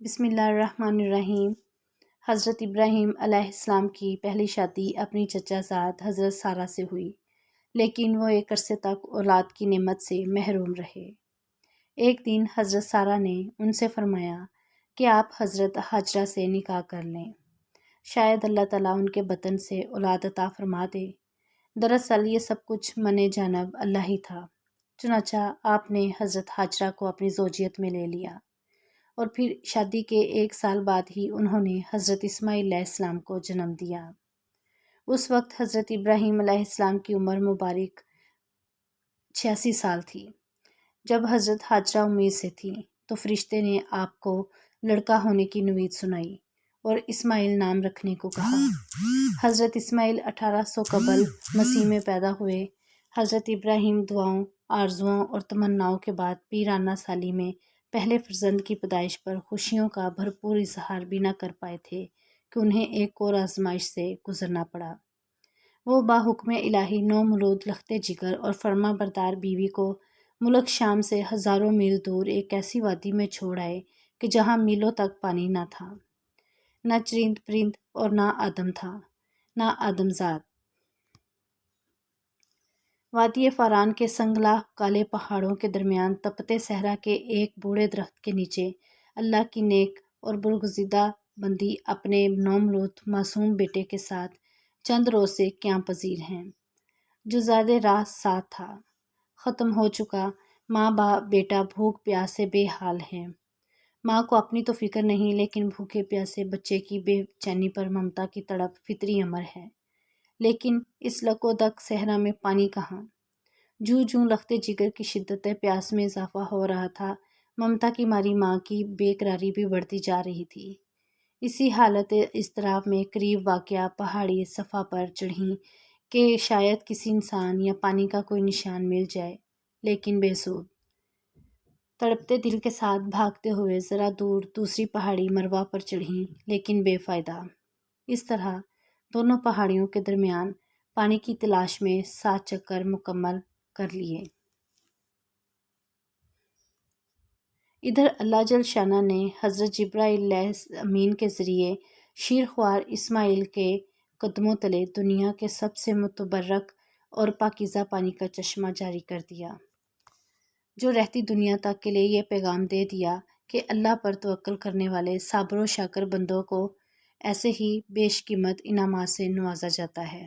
بسم اللہ الرحمن الرحیم۔ حضرت ابراہیم علیہ السلام کی پہلی شادی اپنی چچا زاد حضرت سارہ سے ہوئی، لیکن وہ ایک عرصے تک اولاد کی نعمت سے محروم رہے۔ ایک دن حضرت سارہ نے ان سے فرمایا کہ آپ حضرت حاجرہ سے نکاح کر لیں، شاید اللہ تعالیٰ ان کے بطن سے اولاد عطا فرما دے۔ دراصل یہ سب کچھ من جانب اللہ ہی تھا، چنانچہ آپ نے حضرت حاجرہ کو اپنی زوجیت میں لے لیا، اور پھر شادی کے 1 سال بعد ہی انہوں نے حضرت اسماعیل علیہ السلام کو جنم دیا۔ اس وقت حضرت ابراہیم علیہ السلام کی عمر مبارک 86 سال تھی۔ جب حضرت حاجرہ امید سے تھی تو فرشتے نے آپ کو لڑکا ہونے کی نوید سنائی اور اسماعیل نام رکھنے کو کہا۔ حضرت اسماعیل 1800 قبل مسیح میں پیدا ہوئے۔ حضرت ابراہیم دعاؤں، آرزوؤں اور تمناؤں کے بعد پیرانہ سالی میں پہلے فرزند کی پیدائش پر خوشیوں کا بھرپور اظہار بھی نہ کر پائے تھے کہ انہیں ایک اور آزمائش سے گزرنا پڑا۔ وہ باحکم الہی نومولود لخت جگر اور فرما بردار بیوی کو ملک شام سے ہزاروں میل دور ایک ایسی وادی میں چھوڑ آئے کہ جہاں میلوں تک پانی نہ تھا، نہ چرند پرند اور نہ آدم تھا، نہ آدم زاد۔ وادی فاران کے سنگلاخ کالے پہاڑوں کے درمیان تپتے صحرا کے ایک بوڑھے درخت کے نیچے اللہ کی نیک اور برگزیدہ بندی اپنے نومولود معصوم بیٹے کے ساتھ چند روز سے قیام پذیر ہیں۔ جو زاد راہ ساتھ تھا، ختم ہو چکا۔ ماں باپ بیٹا بھوک پیاس سے بے حال ہیں۔ ماں کو اپنی تو فکر نہیں، لیکن بھوکے پیاسے بچے کی بے چینی پر ممتا کی تڑپ فطری امر ہے۔ لیکن اس لک و دک صحرا میں پانی کہاں؟ جوں جوں لخت جگر کی شدت پیاس میں اضافہ ہو رہا تھا، ممتا کی ماری ماں کی بے قراری بھی بڑھتی جا رہی تھی۔ اسی حالت اضطراب میں قریب واقع پہاڑی صفا پر چڑھیں کہ شاید کسی انسان یا پانی کا کوئی نشان مل جائے، لیکن بے سود۔ تڑپتے دل کے ساتھ بھاگتے ہوئے ذرا دور دوسری پہاڑی مروا پر چڑھیں، لیکن بے فائدہ۔ اس طرح دونوں پہاڑیوں کے درمیان پانی کی تلاش میں 7 چکر مکمل کر لیے۔ ادھر اللہ جل شانہ نے حضرت جبرائیل علیہ امین کے ذریعے شیرخوار اسماعیل کے قدموں تلے دنیا کے سب سے متبرک اور پاکیزہ پانی کا چشمہ جاری کر دیا، جو رہتی دنیا تک کے لیے یہ پیغام دے دیا کہ اللہ پر توکل کرنے والے صابر و شاکر بندوں کو ایسے ہی بیش قیمت انعامات سے نوازا جاتا ہے۔